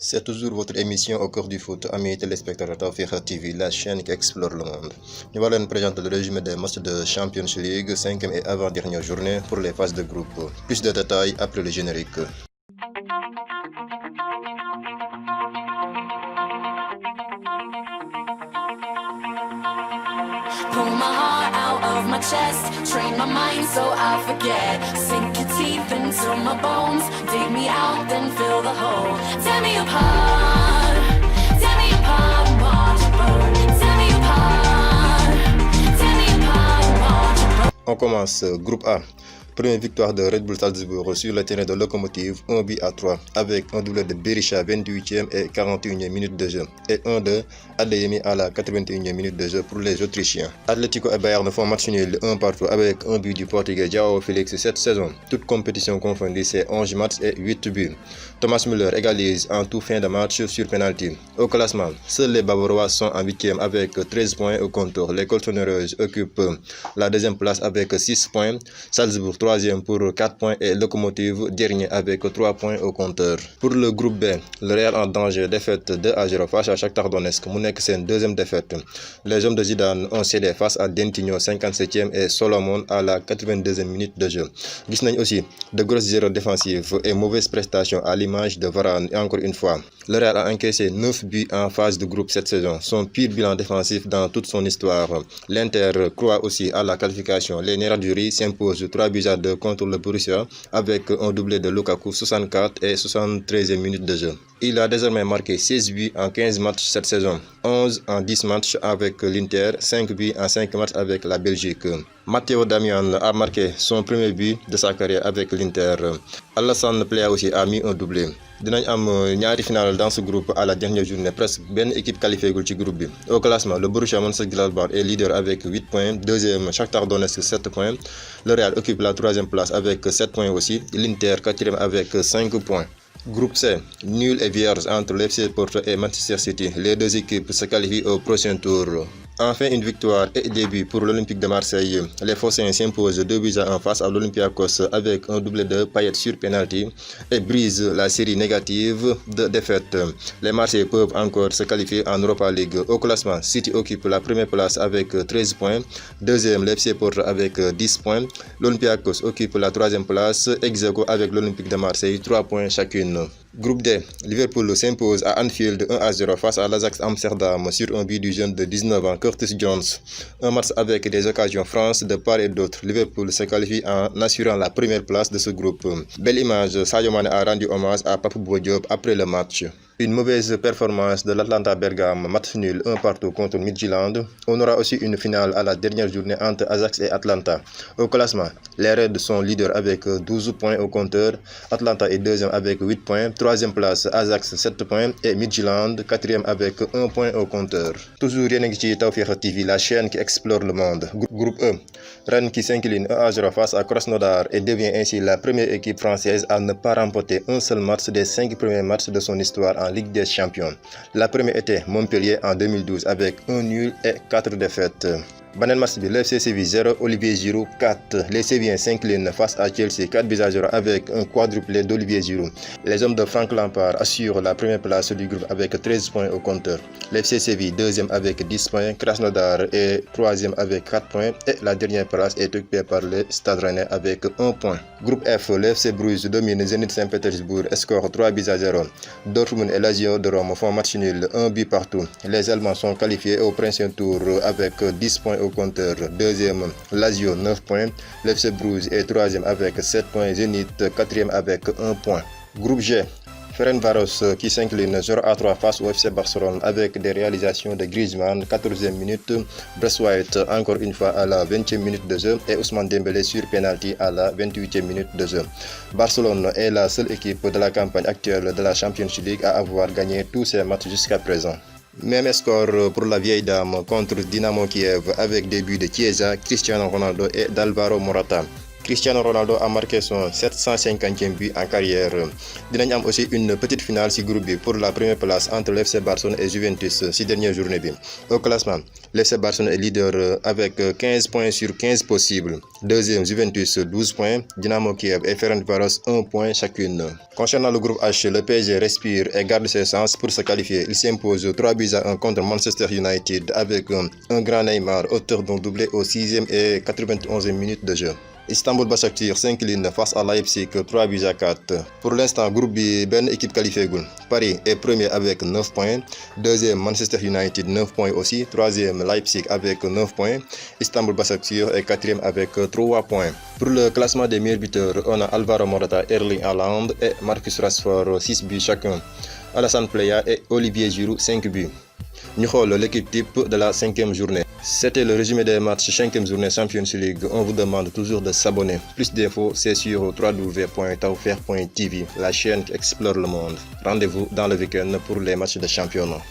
C'est toujours votre émission au cœur du foot, amis téléspectateurs Tawfekh TV, la chaîne qui explore le monde. Nous allons présenter le résumé des matchs de Champions League, 5e et avant-dernière journée pour les phases de groupe. Plus de détails après le générique. Pull my heart out of my chest, train my mind so I forget. Sink your teeth into my bones, dig me out, then fill the hole. Tear me apart, and watch it burn. Tear me apart, and watch it burn. On commence, groupe A. Première victoire de Red Bull Salzbourg sur le terrain de Lokomotiv, 1-3, avec un doublé de Berisha 28e et 41e minute de jeu, et un de Adeyemi à la 81e minute de jeu pour les Autrichiens. Atlético et Bayern font match nul 1-1 avec un but du Portugais João Félix cette saison. Toute compétition confondue, c'est 11 matchs et 8 buts. Thomas Müller égalise en tout fin de match sur penalty. Au classement, seuls les Bavarois sont en 8e avec 13 points au compteur. Les Colchoneros occupent la deuxième place avec 6 points. Salzbourg 3e pour 4 points et Lokomotiv dernier avec 3 points au compteur. Pour le groupe B, le Real en danger, défaite 2-0 face à Shakhtar Donetsk. Mounek c'est une deuxième défaite. Les hommes de Zidane ont cédé face à Dentigno 57e et Solomon à la 82e minute de jeu. Gisnañ aussi de grosses erreurs défensives et mauvaises prestations à l'image de Varane et encore une fois. Le Real a encaissé 9 buts en phase de groupe cette saison, son pire bilan défensif dans toute son histoire. L'Inter croit aussi à la qualification. Les Nerazzurri s'imposent 3-2 contre le Borussia avec un doublé de Lukaku 64 et 73e minute de jeu. Il a désormais marqué 16 buts en 15 matchs cette saison, 11 en 10 matchs avec l'Inter, 5 buts en 5 matchs avec la Belgique. Matteo Darmian a marqué son premier but de sa carrière avec l'Inter. Alassane Plea aussi a mis un doublé. Dinañ am ñaari finale dans ce groupe à la dernière journée, presque benn équipe qualifiée ci groupe bi. Au classement, le Borussia Mönchengladbach est leader avec 8 points, deuxième Shakhtar Donetsk 7 points. Le Real occupe la troisième place avec 7 points aussi, l'Inter quatrième avec 5 points. Groupe C, nul et vierge entre l'FC Porto et Manchester City. Les deux équipes se qualifient au prochain tour. Enfin, une victoire et début pour l'Olympique de Marseille. Les Phocéens s'imposent 2-1 face à l'Olympiakos avec un doublé de Payet sur penalty et brisent la série négative de défaites. Les Marseillais peuvent encore se qualifier en Europa League. Au classement, City occupe la première place avec 13 points, deuxième l'FC Porto avec 10 points, l'Olympiakos occupe la troisième place, ex-aequo avec l'Olympique de Marseille, 3 points chacune. Groupe D, Liverpool s'impose à Anfield 1-0 face à l'Ajax Amsterdam sur un but du jeune de 19 ans Curtis Jones. Un match avec des occasions franches de part et d'autre. Liverpool se qualifie en assurant la première place de ce groupe. Belle image, Sadio Mané a rendu hommage à Pape Bouba Diop après le match. Une mauvaise performance de l'Atlanta Bergame, match nul 1-1 contre Midtjylland. On aura aussi une finale à la dernière journée entre Ajax et Atlanta. Au classement, les Reds sont leaders avec 12 points au compteur. Atlanta est deuxième avec 8 points. Troisième place, Ajax 7 points. Et Midtjylland, quatrième avec 1 point au compteur. Toujours rien que Tawfekh TV, la chaîne qui explore le monde. Groupe E, Rennes qui s'incline 1-0 face à Krasnodar et devient ainsi la première équipe française à ne pas remporter un seul match des 5 premiers matchs de son histoire en Ligue des Champions. La première était Montpellier en 2012 avec 1 nul et 4 défaites. Banen match bi, l'FC Séville 0, Olivier Giroud 4. Les Sévillens s'inclinent face à Chelsea 4-0 avec un quadruplé d'Olivier Giroud. Les hommes de Frank Lampard assurent la première place du groupe avec 13 points au compteur. L'FC Séville deuxième avec 10 points, Krasnodar est troisième avec 4 points et la dernière place est occupée par le Stade Rennais avec 1 point. Groupe F, l'FC Bruges domine Zenit Saint-Pétersbourg et score 3-0. Dortmund et Lazio de Rome font match nul, 1 but partout. Les Allemands sont qualifiés au prochain tour avec 10 points au compteur. Deuxième, Lazio 9 points. L'FC Bruges est troisième avec 7 points. Zenit quatrième avec 1 point. Groupe G, Ferencváros qui s'incline 0-3 face au FC Barcelone avec des réalisations de Griezmann 14e minute, Braithwaite encore une fois à la 20e minute de jeu et Ousmane Dembélé sur penalty à la 28e minute de jeu. Barcelone est la seule équipe de la campagne actuelle de la Champions League à avoir gagné tous ses matchs jusqu'à présent. Même score pour la vieille dame contre Dynamo Kiev avec des buts de Chiesa, Cristiano Ronaldo et d'Alvaro Morata. Cristiano Ronaldo a marqué son 750e but en carrière. Dinañ am aussi une petite finale ci groupe B pour la première place entre l'FC Barcelone et Juventus ci dernière journée bi. Au classement, l'FC Barcelone est leader avec 15 points sur 15 possibles. Deuxième, Juventus 12 points, Dynamo Kiev et Ferencváros 1 point chacune. Concernant le groupe H, le PSG respire et garde ses chances pour se qualifier. Il s'impose 3-1 contre Manchester United avec un grand Neymar, auteur d'un doublé au 6e et 91e minute de jeu. Istanbul Başakşehir s'incline face à Leipzig 3-4. Pour l'instant, groupe B, ben équipe qualifiée. Paris est premier avec 9 points. Deuxième, Manchester United 9 points aussi. Troisième, Leipzig avec 9 points. Istanbul Başakşehir est quatrième avec 3 points. Pour le classement des meilleurs buteurs, on a Alvaro Morata, Erling Haaland et Marcus Rashford 6 buts chacun. Alassane Plea et Olivier Giroud 5 buts. Nous avons l'équipe type de la 5e journée. C'était le résumé des matchs 5e journée Champions League. On vous demande toujours de s'abonner. Plus d'infos, c'est sur www.tawfekh.tv, la chaîne qui explore le monde. Rendez-vous dans le week-end pour les matchs de championnat.